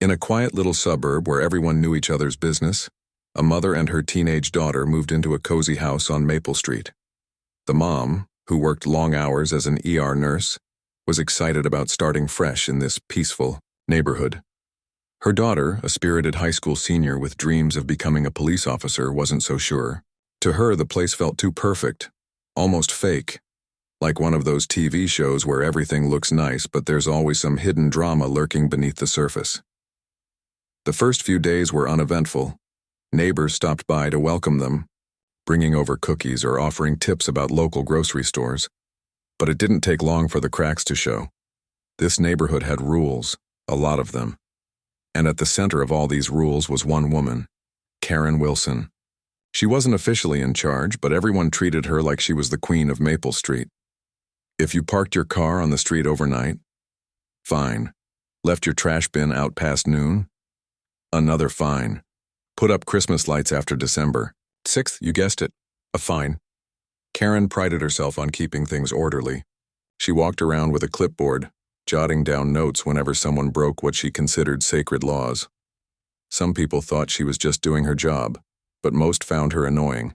In a quiet little suburb where everyone knew each other's business, a mother and her teenage daughter moved into a cozy house on Maple Street. The mom, who worked long hours as an ER nurse, was excited about starting fresh in this peaceful neighborhood. Her daughter, a spirited high school senior with dreams of becoming a police officer, wasn't so sure. To her, the place felt too perfect, almost fake, like one of those TV shows where everything looks nice but there's always some hidden drama lurking beneath the surface. The first few days were uneventful. Neighbors stopped by to welcome them, bringing over cookies or offering tips about local grocery stores. But it didn't take long for the cracks to show. This neighborhood had rules, a lot of them. And at the center of all these rules was one woman, Karen Wilson. She wasn't officially in charge, but everyone treated her like she was the queen of Maple Street. If you parked your car on the street overnight, fine. Left your trash bin out past noon, another fine. Put up Christmas lights after December 6th, you guessed it, a fine. Karen prided herself on keeping things orderly. She walked around with a clipboard, jotting down notes whenever someone broke what she considered sacred laws. Some people thought she was just doing her job, but most found her annoying.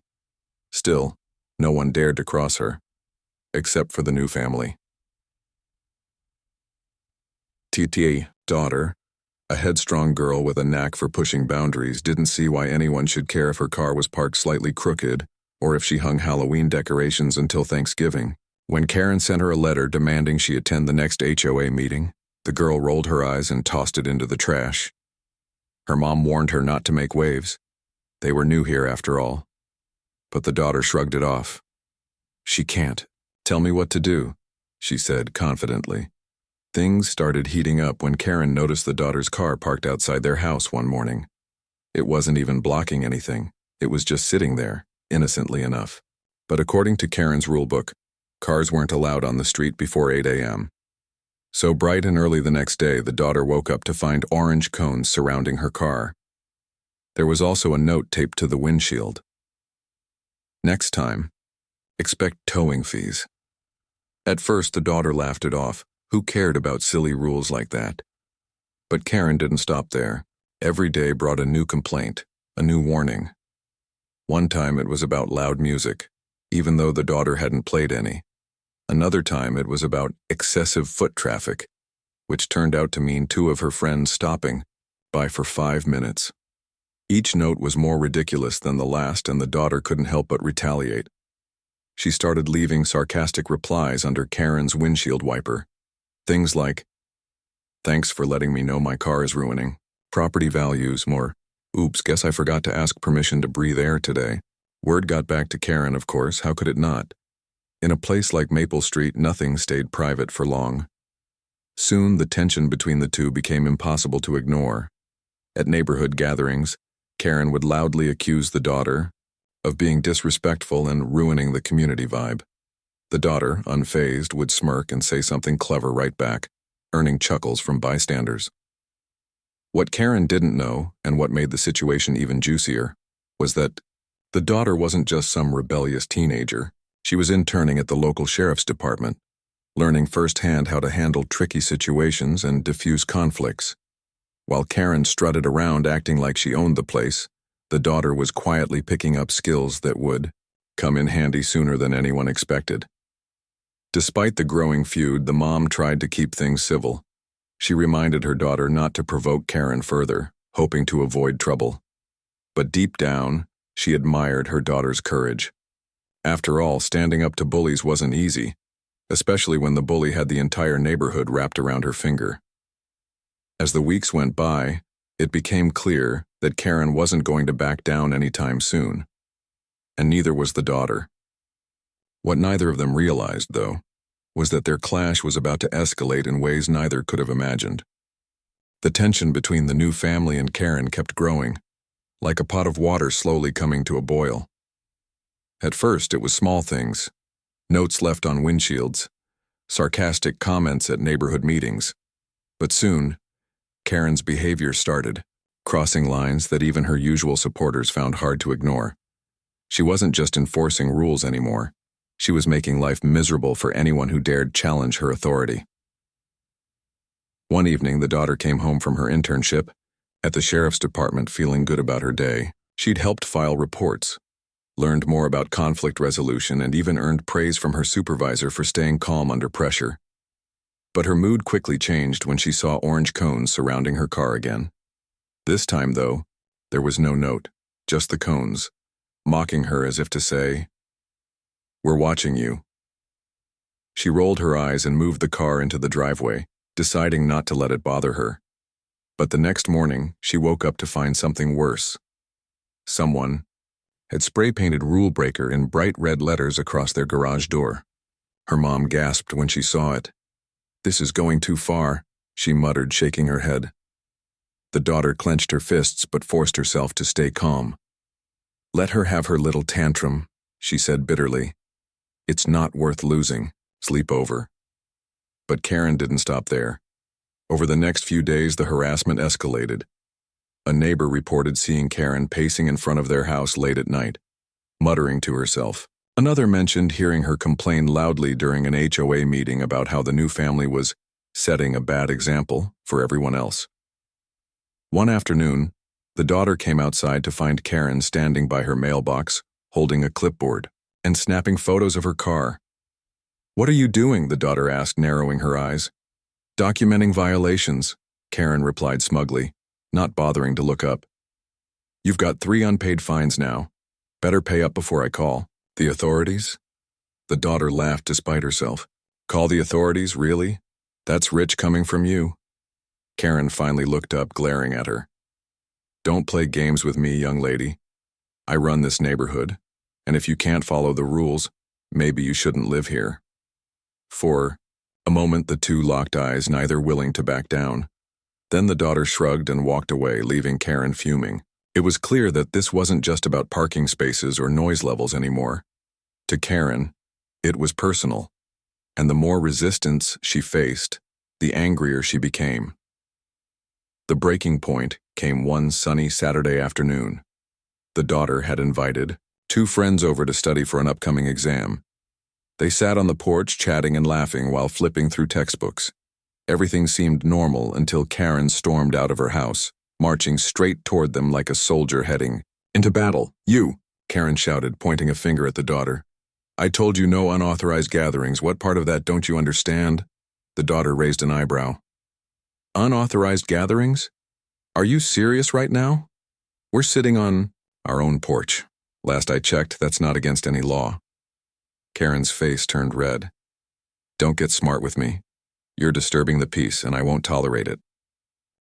Still, no one dared to cross her, except for the new family. TTA, daughter, a headstrong girl with a knack for pushing boundaries, didn't see why anyone should care if her car was parked slightly crooked or if she hung Halloween decorations until Thanksgiving. When Karen sent her a letter demanding she attend the next HOA meeting, the girl rolled her eyes and tossed it into the trash. Her mom warned her not to make waves. They were new here after all. But the daughter shrugged it off. "She can't. Tell me what to do," she said confidently. Things started heating up when Karen noticed the daughter's car parked outside their house one morning. It wasn't even blocking anything. It was just sitting there, innocently enough. But according to Karen's rulebook, cars weren't allowed on the street before 8 a.m. So bright and early the next day, the daughter woke up to find orange cones surrounding her car. There was also a note taped to the windshield. "Next time, expect towing fees." At first, the daughter laughed it off. Who cared about silly rules like that? But Karen didn't stop there. Every day brought a new complaint, a new warning. One time it was about loud music, even though the daughter hadn't played any. Another time it was about excessive foot traffic, which turned out to mean two of her friends stopping by for 5 minutes. Each note was more ridiculous than the last, and the daughter couldn't help but retaliate. She started leaving sarcastic replies under Karen's windshield wiper. Things like, "Thanks for letting me know my car is ruining. Property values more. Oops, guess I forgot to ask permission to breathe air today." Word got back to Karen, of course, how could it not? In a place like Maple Street, nothing stayed private for long. Soon, the tension between the two became impossible to ignore. At neighborhood gatherings, Karen would loudly accuse the daughter of being disrespectful and ruining the community vibe. The daughter, unfazed, would smirk and say something clever right back, earning chuckles from bystanders. What Karen didn't know, and what made the situation even juicier, was that the daughter wasn't just some rebellious teenager. She was interning at the local sheriff's department, learning firsthand how to handle tricky situations and diffuse conflicts. While Karen strutted around acting like she owned the place, the daughter was quietly picking up skills that would come in handy sooner than anyone expected. Despite the growing feud, the mom tried to keep things civil. She reminded her daughter not to provoke Karen further, hoping to avoid trouble. But deep down, she admired her daughter's courage. After all, standing up to bullies wasn't easy, especially when the bully had the entire neighborhood wrapped around her finger. As the weeks went by, it became clear that Karen wasn't going to back down anytime soon. And neither was the daughter. What neither of them realized, though, was that their clash was about to escalate in ways neither could have imagined. The tension between the new family and Karen kept growing, like a pot of water slowly coming to a boil. At first, it was small things, notes left on windshields, sarcastic comments at neighborhood meetings. But soon, Karen's behavior started, crossing lines that even her usual supporters found hard to ignore. She wasn't just enforcing rules anymore. She was making life miserable for anyone who dared challenge her authority. One evening, the daughter came home from her internship at the sheriff's department feeling good about her day. She'd helped file reports, learned more about conflict resolution, and even earned praise from her supervisor for staying calm under pressure. But her mood quickly changed when she saw orange cones surrounding her car again. This time, though, there was no note, just the cones, mocking her as if to say, "We're watching you." She rolled her eyes and moved the car into the driveway, deciding not to let it bother her. But the next morning, she woke up to find something worse. Someone had spray-painted "Rule Breaker" in bright red letters across their garage door. Her mom gasped when she saw it. "This is going too far," she muttered, shaking her head. The daughter clenched her fists but forced herself to stay calm. "Let her have her little tantrum," she said bitterly. "It's not worth losing. Sleep over." But Karen didn't stop there. Over the next few days, the harassment escalated. A neighbor reported seeing Karen pacing in front of their house late at night, muttering to herself. Another mentioned hearing her complain loudly during an HOA meeting about how the new family was setting a bad example for everyone else. One afternoon, the daughter came outside to find Karen standing by her mailbox, holding a clipboard and snapping photos of her car. "What are you doing?" the daughter asked, narrowing her eyes. "Documenting violations," Karen replied smugly, not bothering to look up. "You've got 3 unpaid fines now. Better pay up before I call." "The authorities?" The daughter laughed despite herself. "Call the authorities, really? That's rich coming from you." Karen finally looked up, glaring at her. "Don't play games with me, young lady. I run this neighborhood, and if you can't follow the rules, maybe you shouldn't live here." For a moment, the two locked eyes, neither willing to back down. Then the daughter shrugged and walked away, leaving Karen fuming. It was clear that this wasn't just about parking spaces or noise levels anymore. To Karen, it was personal, and the more resistance she faced, the angrier she became. The breaking point came one sunny Saturday afternoon. The daughter had invited 2 friends over to study for an upcoming exam. They sat on the porch chatting and laughing while flipping through textbooks. Everything seemed normal until Karen stormed out of her house, marching straight toward them like a soldier heading into battle. "You!" Karen shouted, pointing a finger at the daughter. "I told you no unauthorized gatherings. What part of that don't you understand?" The daughter raised an eyebrow. "Unauthorized gatherings? Are you serious right now? We're sitting on our own porch. Last I checked, that's not against any law." Karen's face turned red. "Don't get smart with me. You're disturbing the peace, and I won't tolerate it."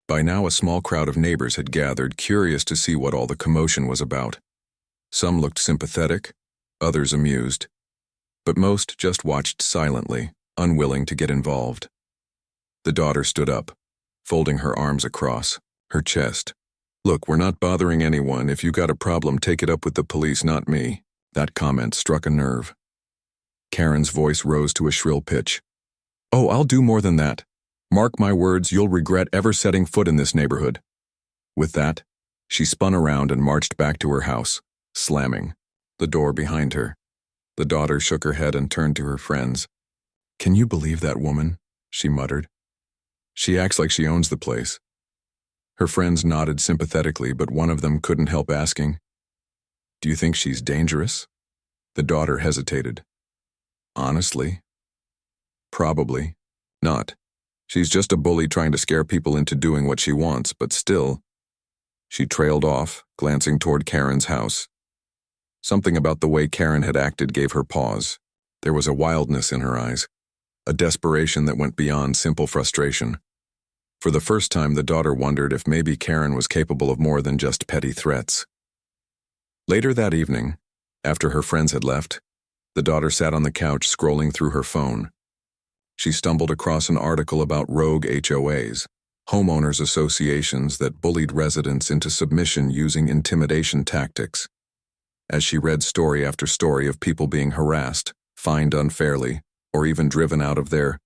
By now, a small crowd of neighbors had gathered, curious to see what all the commotion was about. Some looked sympathetic, others amused, but most just watched silently, unwilling to get involved. The daughter stood up, folding her arms across her chest. "Look, we're not bothering anyone. If you got a problem, take it up with the police, not me." That comment struck a nerve. Karen's voice rose to a shrill pitch. "Oh, I'll do more than that. Mark my words, you'll regret ever setting foot in this neighborhood." With that, she spun around and marched back to her house, slamming the door behind her. The daughter shook her head and turned to her friends. "Can you believe that woman?" she muttered. "She acts like she owns the place." Her friends nodded sympathetically, but one of them couldn't help asking, "Do you think she's dangerous?" The daughter hesitated. "Honestly, probably not. She's just a bully trying to scare people into doing what she wants, but still." She trailed off, glancing toward Karen's house. Something about the way Karen had acted gave her pause. There was a wildness in her eyes, a desperation that went beyond simple frustration. For the first time, the daughter wondered if maybe Karen was capable of more than just petty threats. Later that evening, after her friends had left, the daughter sat on the couch scrolling through her phone. She stumbled across an article about rogue HOAs, homeowners associations that bullied residents into submission using intimidation tactics. As she read story after story of people being harassed, fined unfairly, or even driven out of their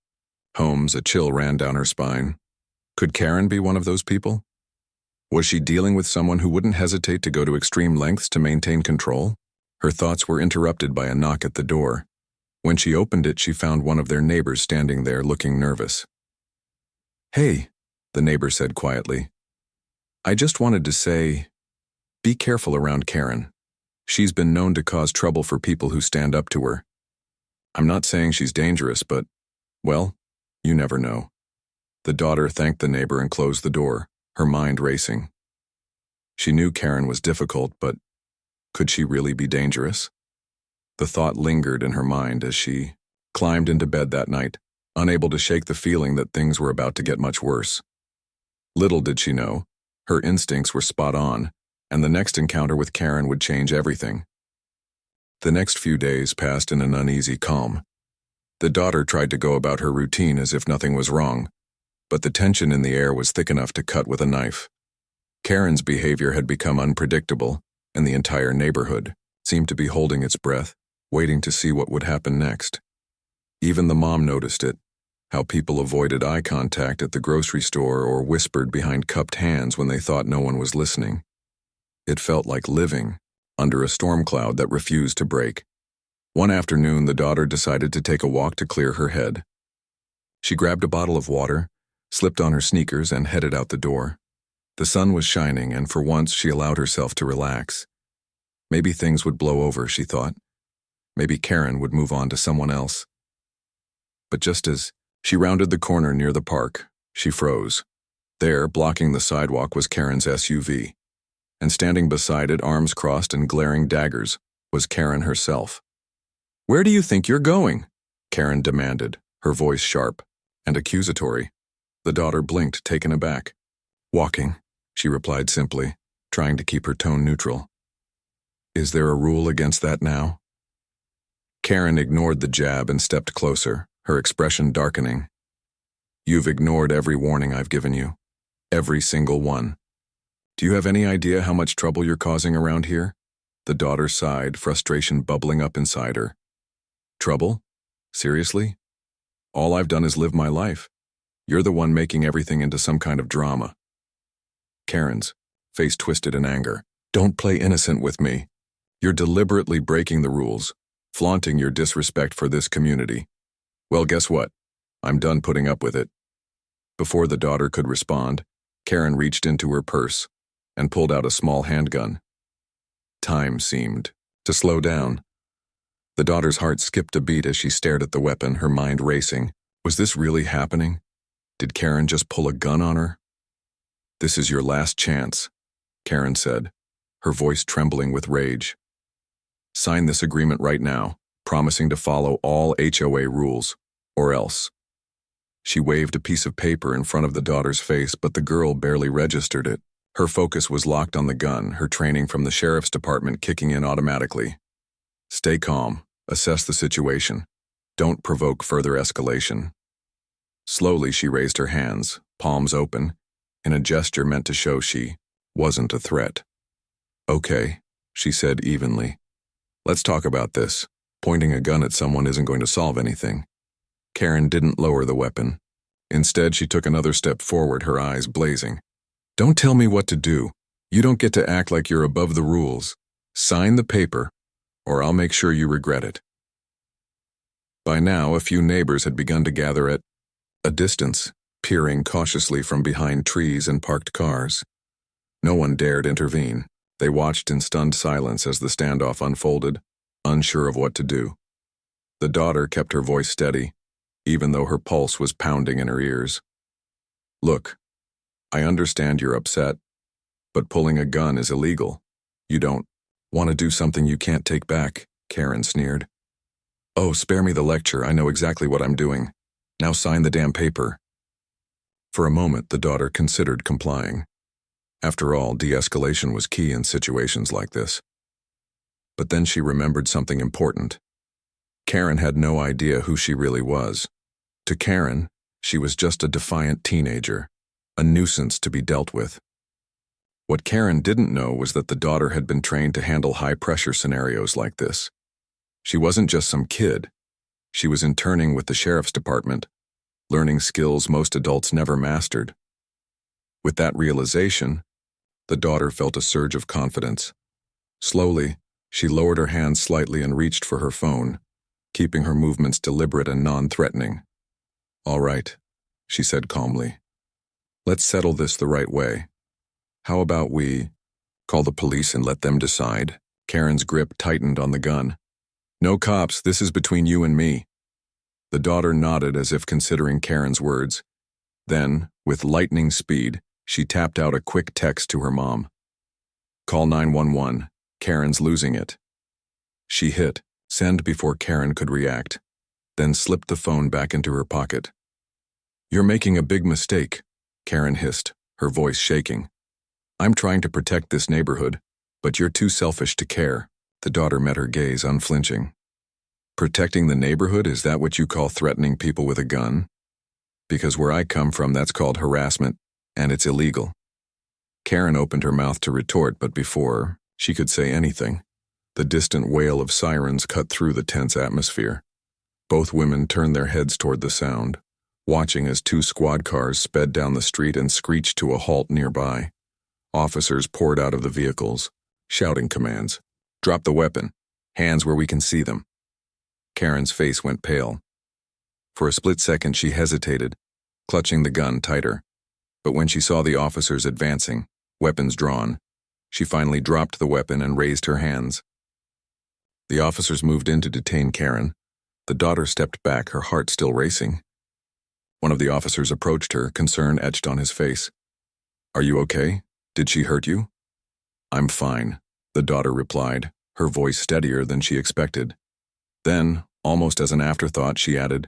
homes, a chill ran down her spine. Could Karen be one of those people? Was she dealing with someone who wouldn't hesitate to go to extreme lengths to maintain control? Her thoughts were interrupted by a knock at the door. When she opened it, she found one of their neighbors standing there looking nervous. Hey, the neighbor said quietly. I just wanted to say, be careful around Karen. She's been known to cause trouble for people who stand up to her. I'm not saying she's dangerous, but, well, you never know. The daughter thanked the neighbor and closed the door, her mind racing. She knew Karen was difficult, but could she really be dangerous? The thought lingered in her mind as she climbed into bed that night, unable to shake the feeling that things were about to get much worse. Little did she know, her instincts were spot on, and the next encounter with Karen would change everything. The next few days passed in an uneasy calm. The daughter tried to go about her routine as if nothing was wrong, but the tension in the air was thick enough to cut with a knife. Karen's behavior had become unpredictable, and the entire neighborhood seemed to be holding its breath, waiting to see what would happen next. Even the mom noticed it, how people avoided eye contact at the grocery store or whispered behind cupped hands when they thought no one was listening. It felt like living under a storm cloud that refused to break. One afternoon, the daughter decided to take a walk to clear her head. She grabbed a bottle of water, slipped on her sneakers, and headed out the door. The sun was shining, and for once she allowed herself to relax. Maybe things would blow over, she thought. Maybe Karen would move on to someone else. But just as she rounded the corner near the park, she froze. There, blocking the sidewalk, was Karen's SUV. And standing beside it, arms crossed and glaring daggers, was Karen herself. "Where do you think you're going?" Karen demanded, her voice sharp and accusatory. The daughter blinked, taken aback. "Walking," she replied simply, trying to keep her tone neutral. "Is there a rule against that now?" Karen ignored the jab and stepped closer, her expression darkening. "You've ignored every warning I've given you. Every single one. Do you have any idea how much trouble you're causing around here?" The daughter sighed, frustration bubbling up inside her. "Trouble? Seriously? All I've done is live my life. You're the one making everything into some kind of drama." Karen's face twisted in anger. "Don't play innocent with me. You're deliberately breaking the rules, flaunting your disrespect for this community. Well, guess what? I'm done putting up with it." Before the daughter could respond, Karen reached into her purse and pulled out a small handgun. Time seemed to slow down. The daughter's heart skipped a beat as she stared at the weapon, her mind racing. Was this really happening? Did Karen just pull a gun on her? "This is your last chance," Karen said, her voice trembling with rage. "Sign this agreement right now, promising to follow all HOA rules, or else." She waved a piece of paper in front of the daughter's face, but the girl barely registered it. Her focus was locked on the gun, her training from the sheriff's department kicking in automatically. Stay calm, assess the situation. Don't provoke further escalation. Slowly she raised her hands, palms open, in a gesture meant to show she wasn't a threat. "Okay," she said evenly. "Let's talk about this. Pointing a gun at someone isn't going to solve anything." Karen didn't lower the weapon. Instead, she took another step forward, her eyes blazing. "Don't tell me what to do. You don't get to act like you're above the rules. Sign the paper, or I'll make sure you regret it." By now, a few neighbors had begun to gather at a distance, peering cautiously from behind trees and parked cars. No one dared intervene. They watched in stunned silence as the standoff unfolded, unsure of what to do. The daughter kept her voice steady, even though her pulse was pounding in her ears. "Look, I understand you're upset, but pulling a gun is illegal. You don't want to do something you can't take back," Karen sneered. "Oh, spare me the lecture. I know exactly what I'm doing. Now sign the damn paper." For a moment, the daughter considered complying. After all, de-escalation was key in situations like this. But then she remembered something important. Karen had no idea who she really was. To Karen, she was just a defiant teenager, a nuisance to be dealt with. What Karen didn't know was that the daughter had been trained to handle high-pressure scenarios like this. She wasn't just some kid. She was interning with the sheriff's department, learning skills most adults never mastered. With that realization, the daughter felt a surge of confidence. Slowly, she lowered her hand slightly and reached for her phone, keeping her movements deliberate and non-threatening. "All right," she said calmly. Let's settle this the right way. How about we call the police and let them decide? Karen's grip tightened on the gun. No cops, this is between you and me. The daughter nodded as if considering Karen's words. Then, with lightning speed, she tapped out a quick text to her mom. Call 911. Karen's losing it. She hit send before Karen could react, then slipped the phone back into her pocket. You're making a big mistake, Karen hissed, her voice shaking. I'm trying to protect this neighborhood, but you're too selfish to care. The daughter met her gaze unflinching. Protecting the neighborhood, is that what you call threatening people with a gun? Because where I come from, that's called harassment, and it's illegal. Karen opened her mouth to retort, but before she could say anything, the distant wail of sirens cut through the tense atmosphere. Both women turned their heads toward the sound, watching as two squad cars sped down the street and screeched to a halt nearby. Officers poured out of the vehicles, shouting commands. Drop the weapon. Hands where we can see them. Karen's face went pale. For a split second she hesitated, clutching the gun tighter. But when she saw the officers advancing, weapons drawn, she finally dropped the weapon and raised her hands. The officers moved in to detain Karen. The daughter stepped back, her heart still racing. One of the officers approached her, concern etched on his face. Are you okay? Did she hurt you? I'm fine, the daughter replied, her voice steadier than she expected. Then, almost as an afterthought, she added,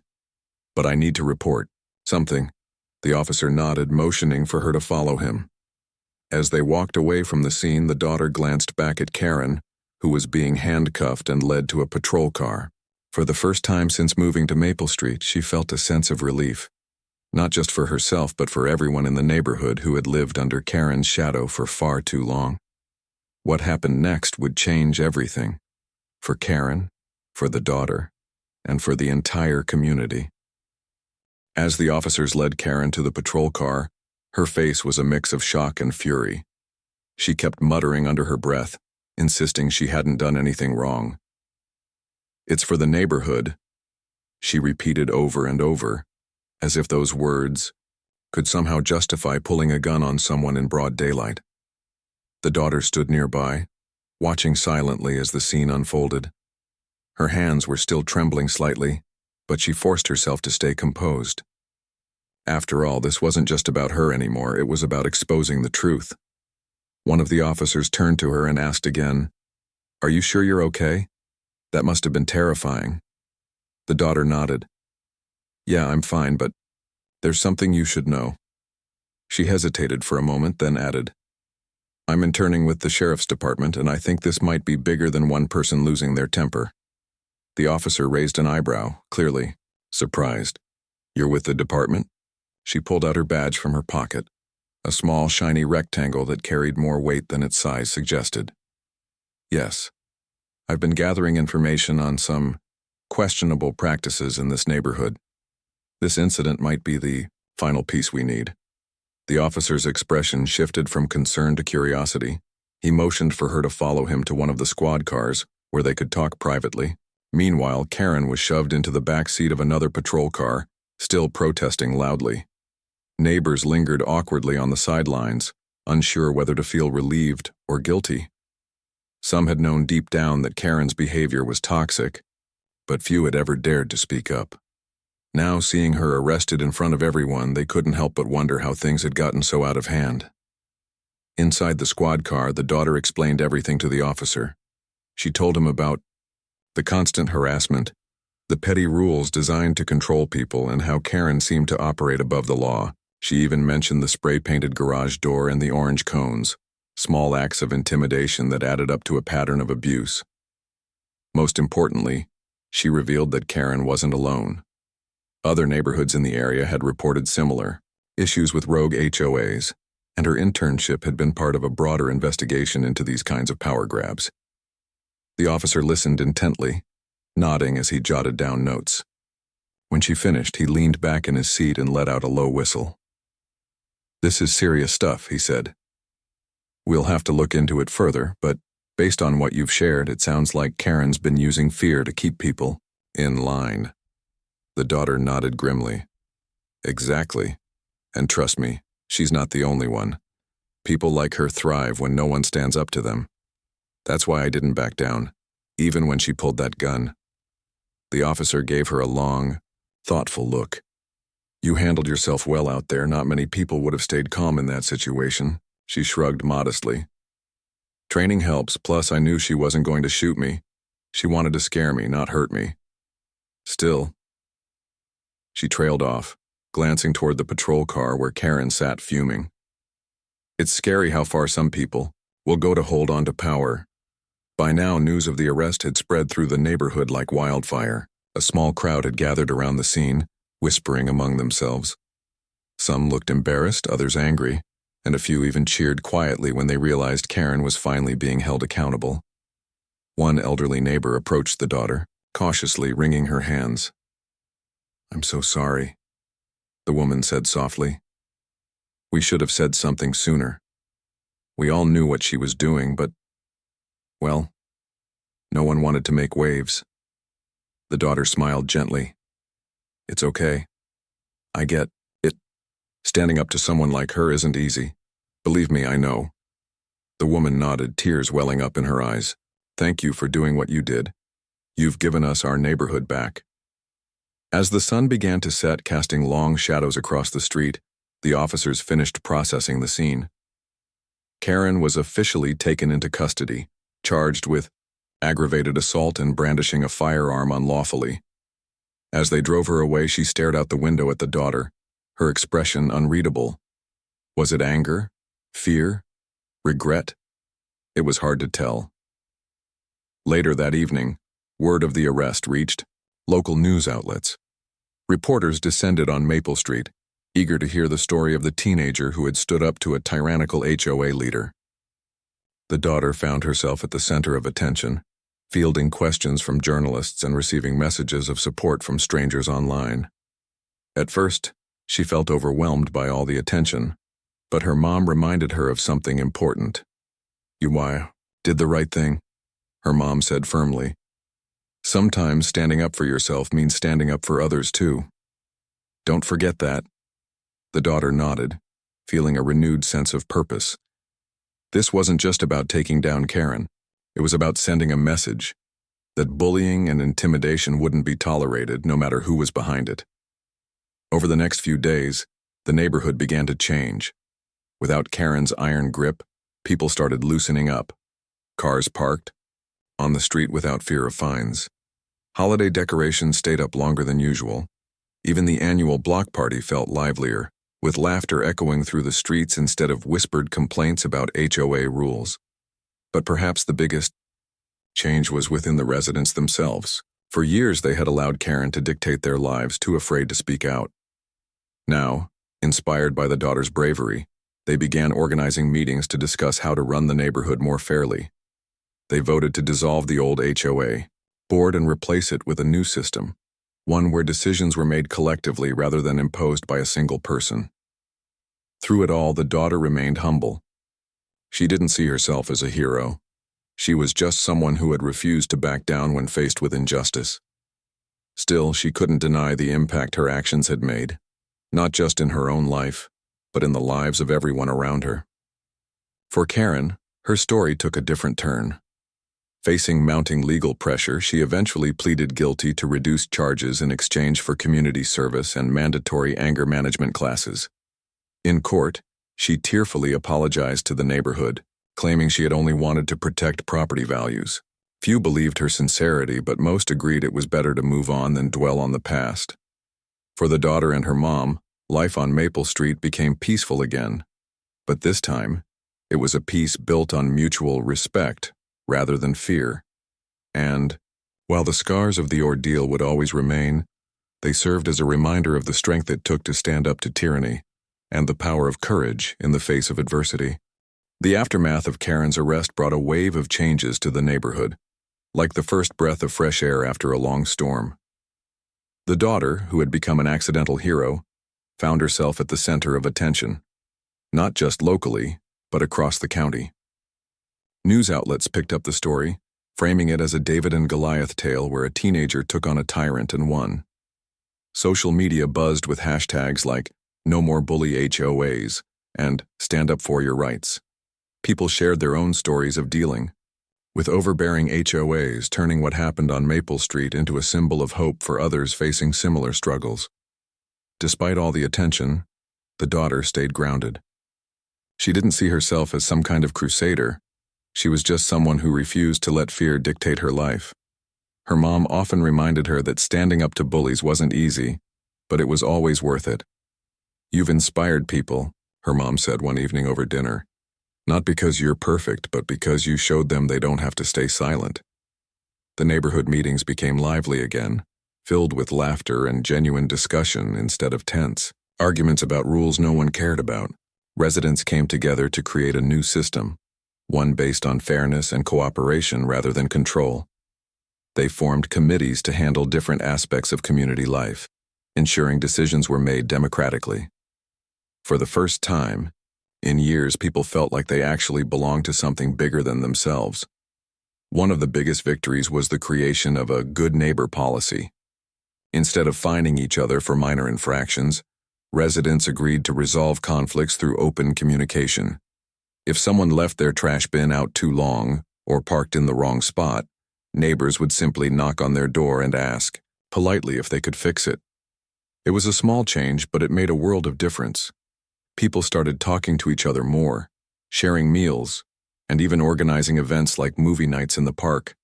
but I need to report something. The officer nodded, motioning for her to follow him. As they walked away from the scene, the daughter glanced back at Karen, who was being handcuffed and led to a patrol car. For the first time since moving to Maple Street, she felt a sense of relief. Not just for herself, but for everyone in the neighborhood who had lived under Karen's shadow for far too long. What happened next would change everything. For Karen, for the daughter, and for the entire community. As the officers led Karen to the patrol car, her face was a mix of shock and fury. She kept muttering under her breath, insisting she hadn't done anything wrong. It's for the neighborhood, she repeated over and over, as if those words could somehow justify pulling a gun on someone in broad daylight. The daughter stood nearby, watching silently as the scene unfolded. Her hands were still trembling slightly, but she forced herself to stay composed. After all, this wasn't just about her anymore, it was about exposing the truth. One of the officers turned to her and asked again, Are you sure you're okay? That must have been terrifying. The daughter nodded. Yeah, I'm fine, but there's something you should know. She hesitated for a moment, then added, I'm interning with the sheriff's department, and I think this might be bigger than one person losing their temper. The officer raised an eyebrow, clearly surprised. You're with the department? She pulled out her badge from her pocket, a small, shiny rectangle that carried more weight than its size suggested. Yes. I've been gathering information on some questionable practices in this neighborhood. This incident might be the final piece we need. The officer's expression shifted from concern to curiosity. He motioned for her to follow him to one of the squad cars, where they could talk privately. Meanwhile, Karen was shoved into the back seat of another patrol car, still protesting loudly. Neighbors lingered awkwardly on the sidelines, unsure whether to feel relieved or guilty. Some had known deep down that Karen's behavior was toxic, but few had ever dared to speak up. Now, seeing her arrested in front of everyone, they couldn't help but wonder how things had gotten so out of hand. Inside the squad car, the daughter explained everything to the officer. She told him about the constant harassment, the petty rules designed to control people, and how Karen seemed to operate above the law. She even mentioned the spray-painted garage door and the orange cones, small acts of intimidation that added up to a pattern of abuse. Most importantly, she revealed that Karen wasn't alone. Other neighborhoods in the area had reported similar issues with rogue HOAs, and her internship had been part of a broader investigation into these kinds of power grabs. The officer listened intently, nodding as he jotted down notes. When she finished, he leaned back in his seat and let out a low whistle. This is serious stuff, he said. We'll have to look into it further, but based on what you've shared, it sounds like Karen's been using fear to keep people in line. The daughter nodded grimly. Exactly. And trust me, She's not the only one. People like her thrive when no one stands up to them. That's why I didn't back down, even when she pulled that gun. The officer gave her a long, thoughtful look. You handled yourself well out there. Not many people would have stayed calm in that situation. She shrugged modestly. Training helps, plus I knew she wasn't going to shoot me. She wanted to scare me, not hurt me. Still. She trailed off, glancing toward the patrol car where Karen sat fuming. It's scary how far some people will go to hold on to power. By now, news of the arrest had spread through the neighborhood like wildfire. A small crowd had gathered around the scene, whispering among themselves. Some looked embarrassed, others angry, and a few even cheered quietly when they realized Karen was finally being held accountable. One elderly neighbor approached the daughter, cautiously wringing her hands. "I'm so sorry," the woman said softly. "We should have said something sooner. We all knew what she was doing, but, well, no one wanted to make waves." The daughter smiled gently. "It's okay. I get it. Standing up to someone like her isn't easy. Believe me, I know." The woman nodded, tears welling up in her eyes. "Thank you for doing what you did. You've given us our neighborhood back." As the sun began to set, casting long shadows across the street, the officers finished processing the scene. Karen was officially taken into custody, charged with aggravated assault and brandishing a firearm unlawfully. As they drove her away, she stared out the window at the daughter, her expression unreadable. Was it anger? Fear? Regret? It was hard to tell. Later that evening, word of the arrest reached local news outlets. Reporters descended on Maple Street, eager to hear the story of the teenager who had stood up to a tyrannical HOA leader. The daughter found herself at the center of attention, fielding questions from journalists and receiving messages of support from strangers online. At first, she felt overwhelmed by all the attention, but her mom reminded her of something important. "You did the right thing," her mom said firmly. "Sometimes standing up for yourself means standing up for others too. Don't forget that." The daughter nodded, feeling a renewed sense of purpose. This wasn't just about taking down Karen. It was about sending a message that bullying and intimidation wouldn't be tolerated no matter who was behind it. Over the next few days, the neighborhood began to change. Without Karen's iron grip, people started loosening up. Cars parked on the street without fear of fines. Holiday decorations stayed up longer than usual. Even the annual block party felt livelier, with laughter echoing through the streets instead of whispered complaints about HOA rules. But perhaps the biggest change was within the residents themselves. For years they had allowed Karen to dictate their lives, too afraid to speak out. Now, inspired by the daughter's bravery, they began organizing meetings to discuss how to run the neighborhood more fairly. They voted to dissolve the old HOA board and replace it with a new system, one where decisions were made collectively rather than imposed by a single person. Through it all, the daughter remained humble. She didn't see herself as a hero. She was just someone who had refused to back down when faced with injustice. Still, she couldn't deny the impact her actions had made, not just in her own life, but in the lives of everyone around her. For Karen, her story took a different turn. Facing mounting legal pressure, she eventually pleaded guilty to reduced charges in exchange for community service and mandatory anger management classes. In court, she tearfully apologized to the neighborhood, claiming she had only wanted to protect property values. Few believed her sincerity, but most agreed it was better to move on than dwell on the past. For the daughter and her mom, life on Maple Street became peaceful again. But this time, it was a peace built on mutual respect rather than fear. And, while the scars of the ordeal would always remain, they served as a reminder of the strength it took to stand up to tyranny and the power of courage in the face of adversity. The aftermath of Karen's arrest brought a wave of changes to the neighborhood, like the first breath of fresh air after a long storm. The daughter, who had become an accidental hero, found herself at the center of attention, not just locally, but across the county. News outlets picked up the story, framing it as a David and Goliath tale where a teenager took on a tyrant and won. Social media buzzed with hashtags like "No More Bully HOAs," and stand up for your rights. People shared their own stories of dealing, with overbearing HOAs turning what happened on Maple Street into a symbol of hope for others facing similar struggles. Despite all the attention, the daughter stayed grounded. She didn't see herself as some kind of crusader. She was just someone who refused to let fear dictate her life. Her mom often reminded her that standing up to bullies wasn't easy, but it was always worth it. "You've inspired people," her mom said one evening over dinner. "Not because you're perfect, but because you showed them they don't have to stay silent." The neighborhood meetings became lively again, filled with laughter and genuine discussion instead of tense arguments about rules no one cared about. Residents came together to create a new system, one based on fairness and cooperation rather than control. They formed committees to handle different aspects of community life, ensuring decisions were made democratically. For the first time in years, people felt like they actually belonged to something bigger than themselves. One of the biggest victories was the creation of a good neighbor policy. Instead of fining each other for minor infractions, residents agreed to resolve conflicts through open communication. If someone left their trash bin out too long or parked in the wrong spot, neighbors would simply knock on their door and ask, politely, if they could fix it. It was a small change, but it made a world of difference. People started talking to each other more, sharing meals, and even organizing events like movie nights in the park.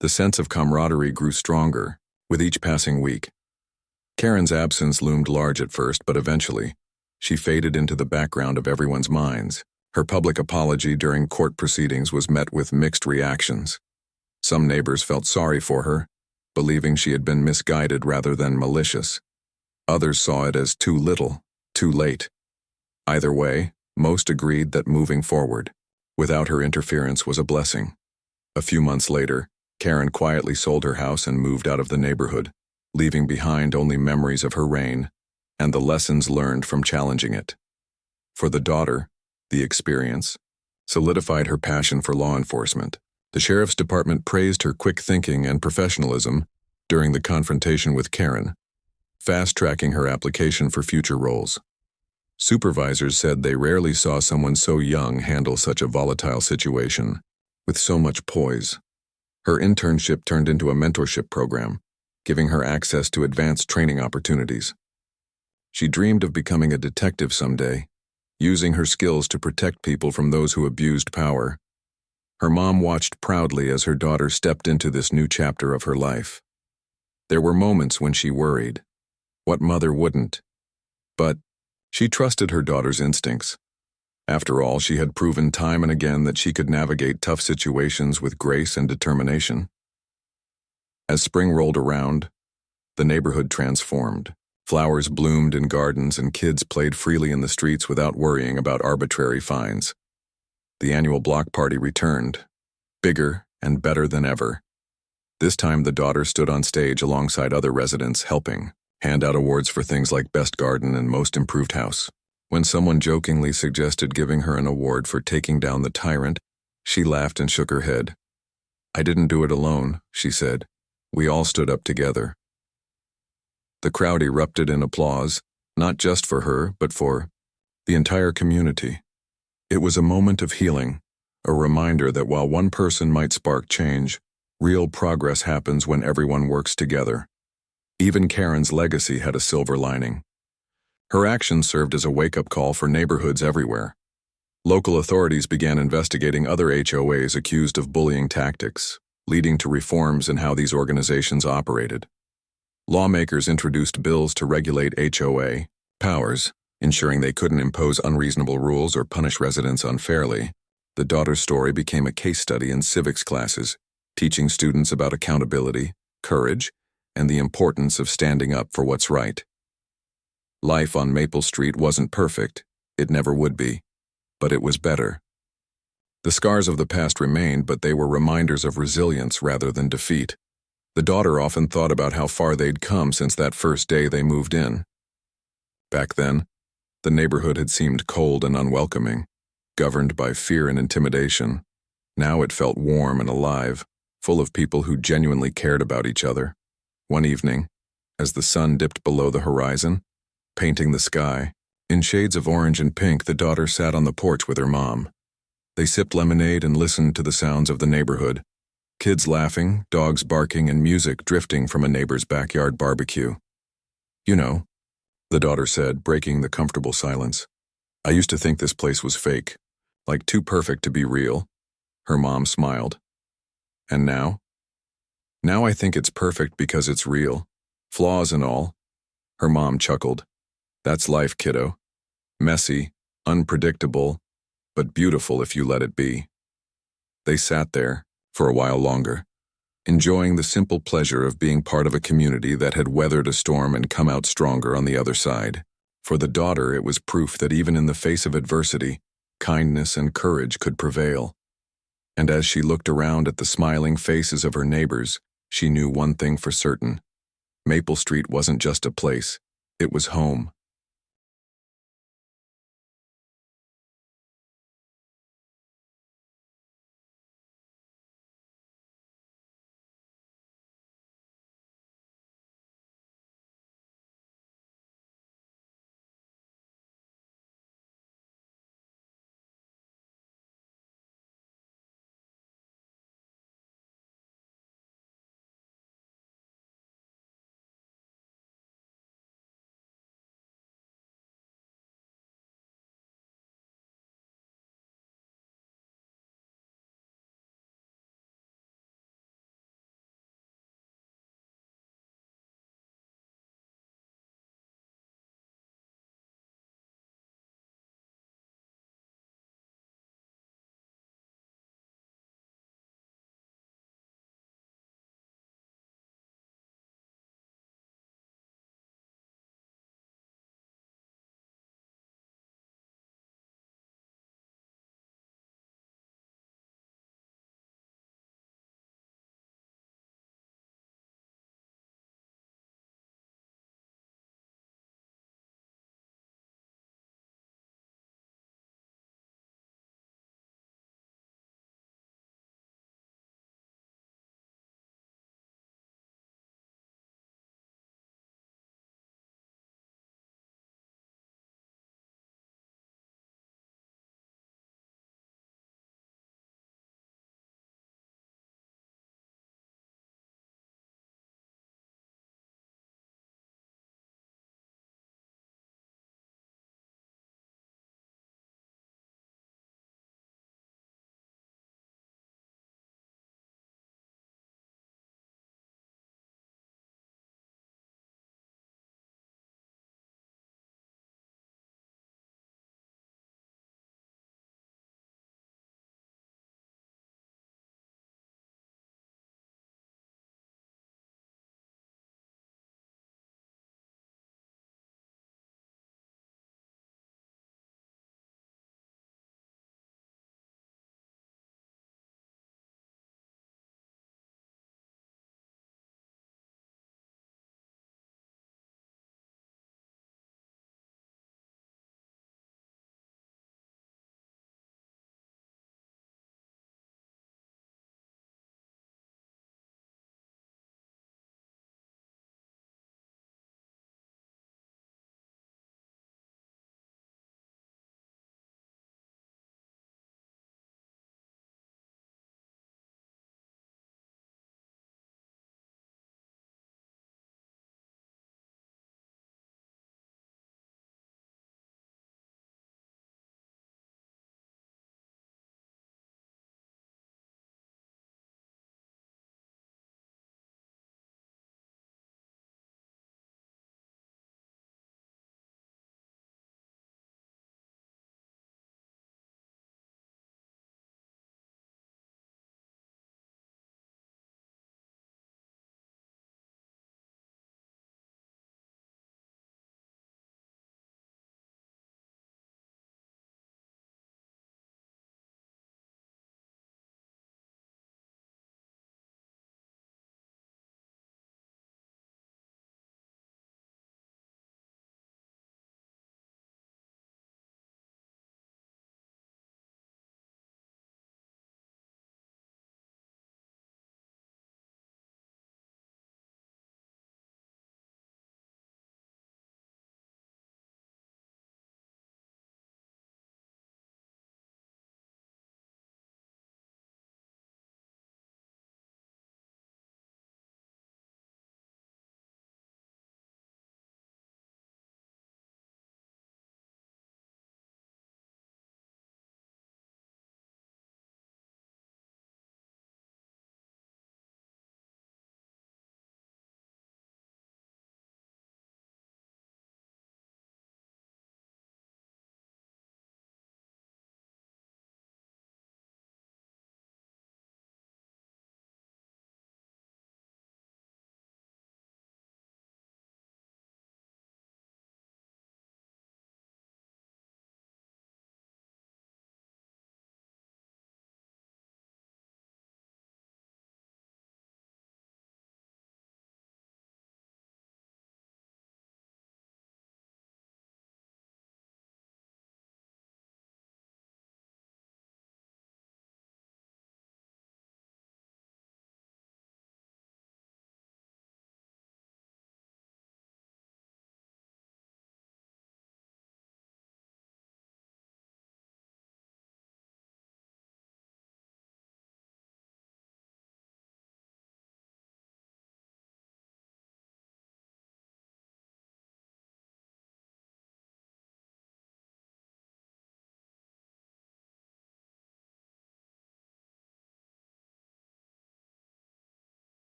The sense of camaraderie grew stronger with each passing week. Karen's absence loomed large at first, but eventually, she faded into the background of everyone's minds. Her public apology during court proceedings was met with mixed reactions. Some neighbors felt sorry for her, believing she had been misguided rather than malicious. Others saw it as too little, too late. Either way, most agreed that moving forward, without her interference, was a blessing. A few months later, Karen quietly sold her house and moved out of the neighborhood, leaving behind only memories of her reign and the lessons learned from challenging it. For the daughter, the experience solidified her passion for law enforcement. The sheriff's department praised her quick thinking and professionalism during the confrontation with Karen, fast-tracking her application for future roles. Supervisors said they rarely saw someone so young handle such a volatile situation with so much poise. Her internship turned into a mentorship program, giving her access to advanced training opportunities. She dreamed of becoming a detective someday, using her skills to protect people from those who abused power. Her mom watched proudly as her daughter stepped into this new chapter of her life. There were moments when she worried. What mother wouldn't? But she trusted her daughter's instincts. After all, she had proven time and again that she could navigate tough situations with grace and determination. As spring rolled around, the neighborhood transformed. Flowers bloomed in gardens and kids played freely in the streets without worrying about arbitrary fines. The annual block party returned, bigger and better than ever. This time the daughter stood on stage alongside other residents, helping hand out awards for things like Best Garden and Most Improved House. When someone jokingly suggested giving her an award for taking down the tyrant, she laughed and shook her head. "I didn't do it alone," she said. "We all stood up together." The crowd erupted in applause, not just for her, but for the entire community. It was a moment of healing, a reminder that while one person might spark change, real progress happens when everyone works together. Even Karen's legacy had a silver lining. Her actions served as a wake-up call for neighborhoods everywhere. Local authorities began investigating other HOAs accused of bullying tactics, leading to reforms in how these organizations operated. Lawmakers introduced bills to regulate HOA powers, ensuring they couldn't impose unreasonable rules or punish residents unfairly. The daughter's story became a case study in civics classes, teaching students about accountability, courage, and the importance of standing up for what's right. Life on Maple Street wasn't perfect, it never would be, but it was better. The scars of the past remained, but they were reminders of resilience rather than defeat. The daughter often thought about how far they'd come since that first day they moved in. Back then, the neighborhood had seemed cold and unwelcoming, governed by fear and intimidation. Now it felt warm and alive, full of people who genuinely cared about each other. One evening, as the sun dipped below the horizon, painting the sky, In shades of orange and pink, the daughter sat on the porch with her mom. They sipped lemonade and listened to the sounds of the neighborhood. Kids laughing, dogs barking, and music drifting from a neighbor's backyard barbecue. "You know," the daughter said, breaking the comfortable silence, "I used to think this place was fake, like too perfect to be real." Her mom smiled. "And now?" "Now I think it's perfect because it's real. Flaws and all." Her mom chuckled. "That's life, kiddo. Messy, unpredictable, but beautiful if you let it be." They sat there, for a while longer, enjoying the simple pleasure of being part of a community that had weathered a storm and come out stronger on the other side. For the daughter, it was proof that even in the face of adversity, kindness and courage could prevail. And as she looked around at the smiling faces of her neighbors, she knew one thing for certain. Maple Street wasn't just a place, it was home.